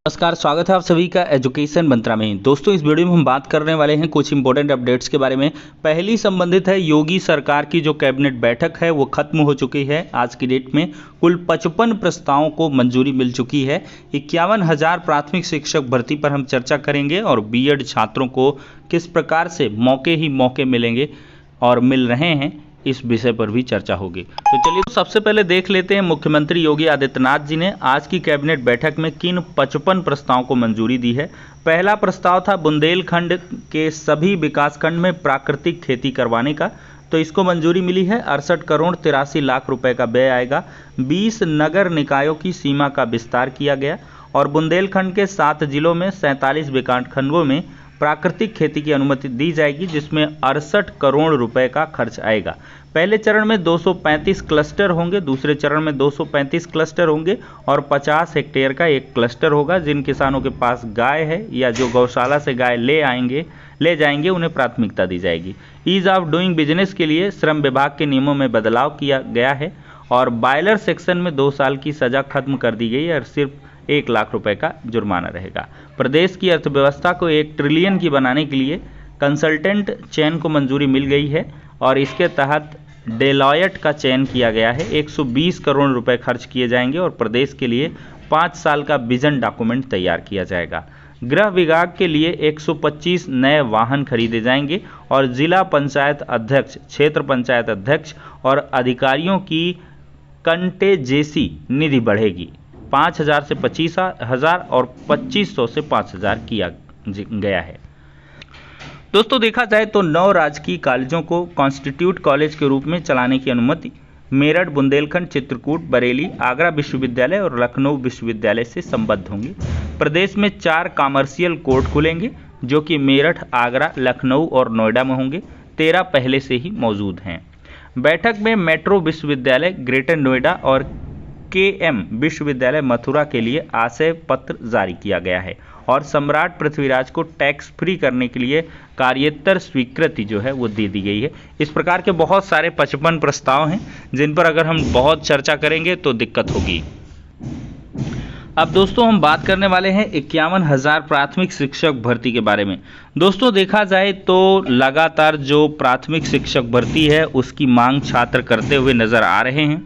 नमस्कार, स्वागत है आप सभी का एजुकेशन मंत्रा में। दोस्तों, इस वीडियो में हम बात करने वाले हैं कुछ इंपॉर्टेंट अपडेट्स के बारे में। पहली संबंधित है योगी सरकार की जो कैबिनेट बैठक है वो खत्म हो चुकी है। आज की डेट में कुल 55 प्रस्तावों को मंजूरी मिल चुकी है। 51,000 प्राथमिक शिक्षक भर्ती पर हम चर्चा करेंगे और बीएड छात्रों को किस प्रकार से मौके ही मौके मिलेंगे और मिल रहे हैं, इस विषय पर भी चर्चा होगी। तो चलिए सबसे पहले देख लेते हैं मुख्यमंत्री योगी आदित्यनाथ जी ने आज की कैबिनेट बैठक में किन 55 प्रस्तावों को मंजूरी दी है। पहला प्रस्ताव था बुंदेलखंड के सभी विकासखंड में प्राकृतिक खेती करवाने का, तो इसको मंजूरी मिली है। 68 करोड़ 83 लाख रुपए का व्यय आएगा। 20 नगर निकायों की सीमा का विस्तार किया गया और बुंदेलखंड के 7 जिलों में 47 विकासखंडों में प्राकृतिक खेती की अनुमति दी जाएगी, जिसमें 68 करोड़ रुपए का खर्च आएगा। पहले चरण में 235 क्लस्टर होंगे, दूसरे चरण में 235 क्लस्टर होंगे और 50 हेक्टेयर का एक क्लस्टर होगा। जिन किसानों के पास गाय है या जो गौशाला से गाय ले जाएंगे उन्हें प्राथमिकता दी जाएगी। ईज ऑफ डूइंग बिजनेस के लिए श्रम विभाग के नियमों में बदलाव किया गया है और बायलर सेक्शन में 2 साल की सजा खत्म कर दी गई है और सिर्फ 1 लाख रुपए का जुर्माना रहेगा। प्रदेश की अर्थव्यवस्था को 1 ट्रिलियन की बनाने के लिए कंसल्टेंट चयन को मंजूरी मिल गई है और इसके तहत डेलॉयट का चयन किया गया है। 120 करोड़ रुपए खर्च किए जाएंगे और प्रदेश के लिए 5 साल का विजन डॉक्यूमेंट तैयार किया जाएगा। गृह विभाग के लिए 125 नए वाहन खरीदे जाएंगे और जिला पंचायत अध्यक्ष, क्षेत्र पंचायत अध्यक्ष और अधिकारियों की कंटेजेसी निधि बढ़ेगी। 5,000 से 25,000 और 2,500 से 5,000 किया गया है। दोस्तों, देखा जाए तो 9 राजकीय कॉलेजों को कॉन्स्टिट्यूट कॉलेज के रूप में चलाने की अनुमति मेरठ, बुंदेलखंड, चित्रकूट, बरेली, आगरा विश्वविद्यालय और लखनऊ विश्वविद्यालय से संबद्ध होंगे। प्रदेश में 4 कॉमर्शियल कोर्ट खुलेंगे जो कि मेरठ, आगरा, लखनऊ और नोएडा में होंगे। 13 पहले से ही मौजूद हैं। बैठक में मेट्रो विश्वविद्यालय ग्रेटर नोएडा और KM विश्वविद्यालय मथुरा के लिए आशय पत्र जारी किया गया है और सम्राट पृथ्वीराज को टैक्स फ्री करने के लिए कार्यत्तर स्वीकृति जो है वो दे दी गई है। इस प्रकार के बहुत सारे 55 प्रस्ताव हैं जिन पर अगर हम बहुत चर्चा करेंगे तो दिक्कत होगी। अब दोस्तों, हम बात करने वाले हैं 51,000 प्राथमिक शिक्षक भर्ती के बारे में। दोस्तों, देखा जाए तो लगातार जो प्राथमिक शिक्षक भर्ती है उसकी मांग छात्र करते हुए नजर आ रहे हैं।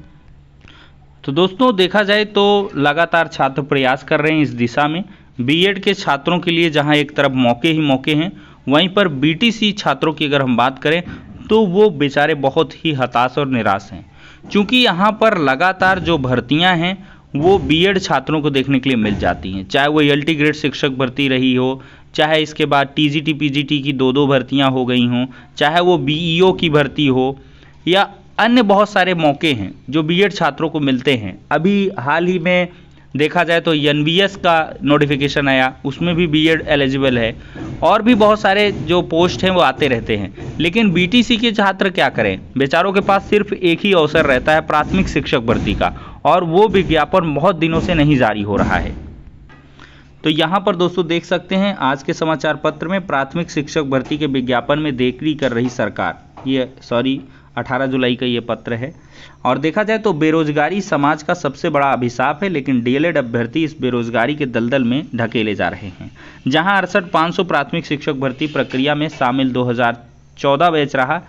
तो दोस्तों, देखा जाए तो लगातार छात्र प्रयास कर रहे हैं इस दिशा में। बीएड के छात्रों के लिए जहां एक तरफ मौके ही मौके हैं, वहीं पर बीटीसी छात्रों की अगर हम बात करें तो वो बेचारे बहुत ही हताश और निराश हैं, क्योंकि यहां पर लगातार जो भर्तियां हैं वो बीएड छात्रों को देखने के लिए मिल जाती हैं। चाहे वो एलटी ग्रेड शिक्षक भर्ती रही हो, चाहे इसके बाद टीजीटी पीजीटी की 2-2 भर्तियाँ हो गई हों, चाहे वो बीईओ की भर्ती हो या अन्य बहुत सारे मौके हैं जो बीएड छात्रों को मिलते हैं। अभी हाल ही में देखा जाए तो एनबीएस का नोटिफिकेशन आया, उसमें भी बीएड एलिजिबल है और भी बहुत सारे जो पोस्ट हैं वो आते रहते हैं। लेकिन बीटीसी के छात्र क्या करें, बेचारों के पास सिर्फ एक ही अवसर रहता है प्राथमिक शिक्षक भर्ती का, और वो विज्ञापन बहुत दिनों से नहीं जारी हो रहा है। तो यहाँ पर दोस्तों देख सकते हैं आज के समाचार पत्र में प्राथमिक शिक्षक भर्ती के विज्ञापन में देरी कर रही सरकार। ये 18 जुलाई का ये पत्र है। और देखा जाए तो बेरोजगारी समाज का सबसे बड़ा अभिशाप है, लेकिन डीएलएड अभ्यर्थी इस बेरोजगारी के दलदल में ढकेले जा रहे हैं। जहां 68,500 प्राथमिक शिक्षक भर्ती प्रक्रिया में शामिल 2014 बैच रहा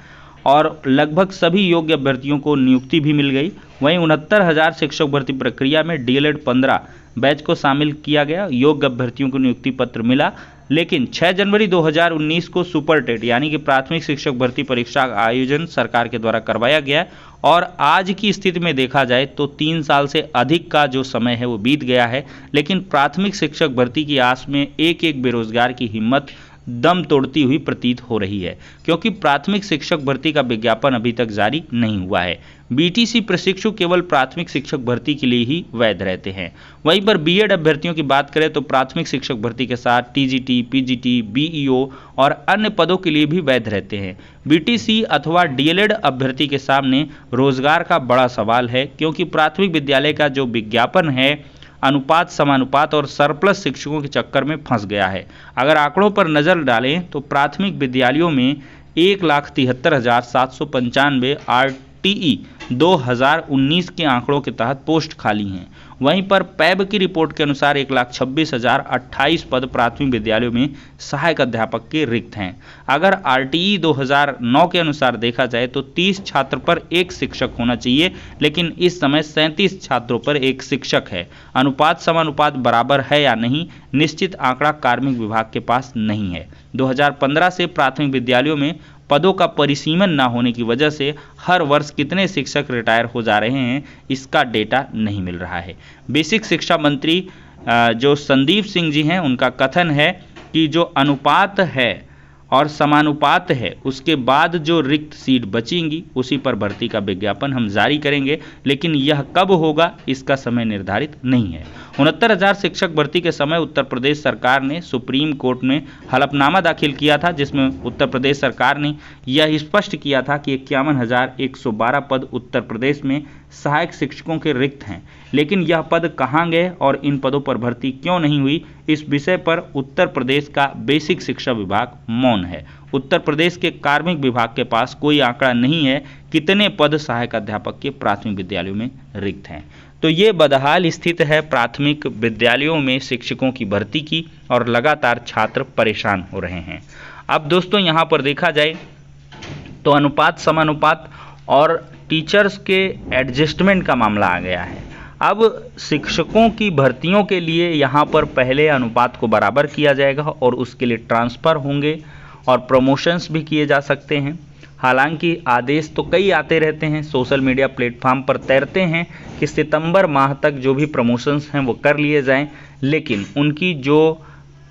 और लगभग सभी योग्य अभ्यर्थियों को नियुक्ति भी मिल गई, वहीं 69,000 शिक्षक भर्ती प्रक्रिया में डीएलएड 15 बैच को शामिल किया गया, योग्य अभ्यर्थियों को नियुक्ति पत्र मिला। लेकिन 6 जनवरी 2019 को सुपर टेट यानी कि प्राथमिक शिक्षक भर्ती परीक्षा का आयोजन सरकार के द्वारा करवाया गया और आज की स्थिति में देखा जाए तो 3 साल से अधिक का जो समय है वो बीत गया है, लेकिन प्राथमिक शिक्षक भर्ती की आस में एक एक बेरोजगार की हिम्मत दम तोड़ती हुई प्रतीत हो रही है, क्योंकि प्राथमिक शिक्षक भर्ती का विज्ञापन अभी तक जारी नहीं हुआ है। बीटीसी प्रशिक्षु केवल प्राथमिक शिक्षक भर्ती के लिए ही वैध रहते हैं। वहीं पर बीएड अभ्यर्थियों की बात करें तो प्राथमिक शिक्षक भर्ती के साथ टीजीटी, पीजीटी, बीईओ और अन्य पदों के लिए भी वैध रहते हैं। बीटीसी अथवा डीएलएड अभ्यर्थी के सामने रोजगार का बड़ा सवाल है, क्योंकि प्राथमिक विद्यालय का जो विज्ञापन है अनुपात, समानुपात और सरप्लस शिक्षकों के चक्कर में फंस गया है। अगर आंकड़ों पर नजर डालें तो प्राथमिक विद्यालयों में 1,73,795 टीई 2019 के आंकड़ों के तहत पोस्ट खाली हैं। वहीं पर पैब की रिपोर्ट के अनुसार 1,26,028 पद प्राथमिक विद्यालयों में सहायक अध्यापक के रिक्त हैं। अगर आरटीई 2009 के अनुसार देखा जाए तो 30 छात्र पर एक शिक्षक होना चाहिए, लेकिन इस समय 37 छात्रों पर एक शिक्षक है। अनुपात समानुपात बराबर है या नहीं, निश्चित आंकड़ा कार्मिक विभाग के पास नहीं है। 2015 से प्राथमिक विद्यालयों में पदों का परिसीमन न होने की वजह से हर वर्ष कितने शिक्षक रिटायर हो जा रहे हैं, इसका डेटा नहीं मिल रहा है। बेसिक शिक्षा मंत्री जो संदीप सिंह जी हैं, उनका कथन है कि जो अनुपात है और समानुपात है, उसके बाद जो रिक्त सीट बचेंगी उसी पर भर्ती का विज्ञापन हम जारी करेंगे, लेकिन यह कब होगा इसका समय निर्धारित नहीं है। 69,000 शिक्षक भर्ती के समय उत्तर प्रदेश सरकार ने सुप्रीम कोर्ट में हलफनामा दाखिल किया था, जिसमें उत्तर प्रदेश सरकार ने यह स्पष्ट किया था कि 51,112 पद उत्तर प्रदेश में सहायक शिक्षकों के रिक्त हैं, लेकिन यह पद कहाँ गए और इन पदों पर भर्ती क्यों नहीं हुई, इस विषय पर उत्तर प्रदेश का बेसिक शिक्षा विभाग मौन है। उत्तर प्रदेश के कार्मिक विभाग के पास कोई आंकड़ा नहीं है कितने पद सहायक अध्यापक के प्राथमिक विद्यालयों में रिक्त हैं। तो ये बदहाल स्थिति है प्राथमिक विद्यालयों में शिक्षकों की भर्ती की, और लगातार छात्र परेशान हो रहे हैं। अब दोस्तों यहाँ पर देखा जाए तो अनुपात समानुपात और टीचर्स के एडजस्टमेंट का मामला आ गया है। अब शिक्षकों की भर्तियों के लिए यहाँ पर पहले अनुपात को बराबर किया जाएगा और उसके लिए ट्रांसफ़र होंगे और प्रमोशंस भी किए जा सकते हैं। हालांकि आदेश तो कई आते रहते हैं, सोशल मीडिया प्लेटफॉर्म पर तैरते हैं कि सितंबर माह तक जो भी प्रमोशंस हैं वो कर लिए जाएं, लेकिन उनकी जो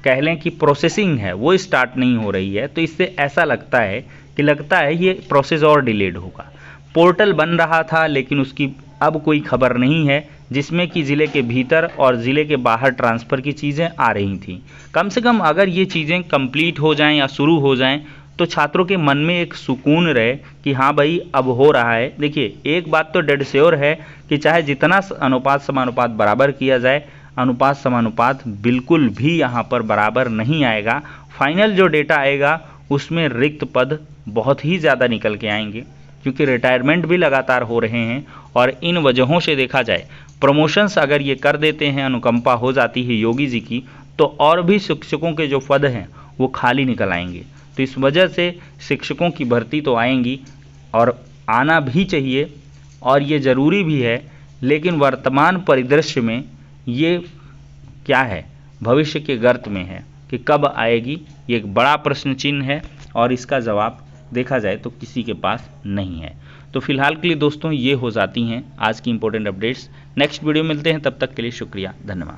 कह लें कि प्रोसेसिंग है वो स्टार्ट नहीं हो रही है। तो इससे ऐसा लगता है ये प्रोसेस और डिलेड होगा। पोर्टल बन रहा था लेकिन उसकी अब कोई खबर नहीं है, जिसमें कि ज़िले के भीतर और ज़िले के बाहर ट्रांसफ़र की चीज़ें आ रही थी। कम से कम अगर ये चीज़ें कंप्लीट हो जाएं या शुरू हो जाएं तो छात्रों के मन में एक सुकून रहे कि हाँ भाई अब हो रहा है। देखिए, एक बात तो डेड श्योर है कि चाहे जितना अनुपात समानुपात बराबर किया जाए, अनुपात समानुपात बिल्कुल भी यहाँ पर बराबर नहीं आएगा। फाइनल जो डेटा आएगा उसमें रिक्त पद बहुत ही ज़्यादा निकल के आएंगे, क्योंकि रिटायरमेंट भी लगातार हो रहे हैं। और इन वजहों से देखा जाए, प्रमोशंस अगर ये कर देते हैं, अनुकंपा हो जाती है योगी जी की, तो और भी शिक्षकों के जो पद हैं वो खाली निकल आएंगे। तो इस वजह से शिक्षकों की भर्ती तो आएंगी और आना भी चाहिए और ये ज़रूरी भी है, लेकिन वर्तमान परिदृश्य में ये क्या है, भविष्य के गर्त में है कि कब आएगी, ये एक बड़ा प्रश्न चिन्ह है और इसका जवाब देखा जाए तो किसी के पास नहीं है। तो फिलहाल के लिए दोस्तों ये हो जाती हैं आज की इंपॉर्टेंट अपडेट्स। नेक्स्ट वीडियो मिलते हैं, तब तक के लिए शुक्रिया, धन्यवाद।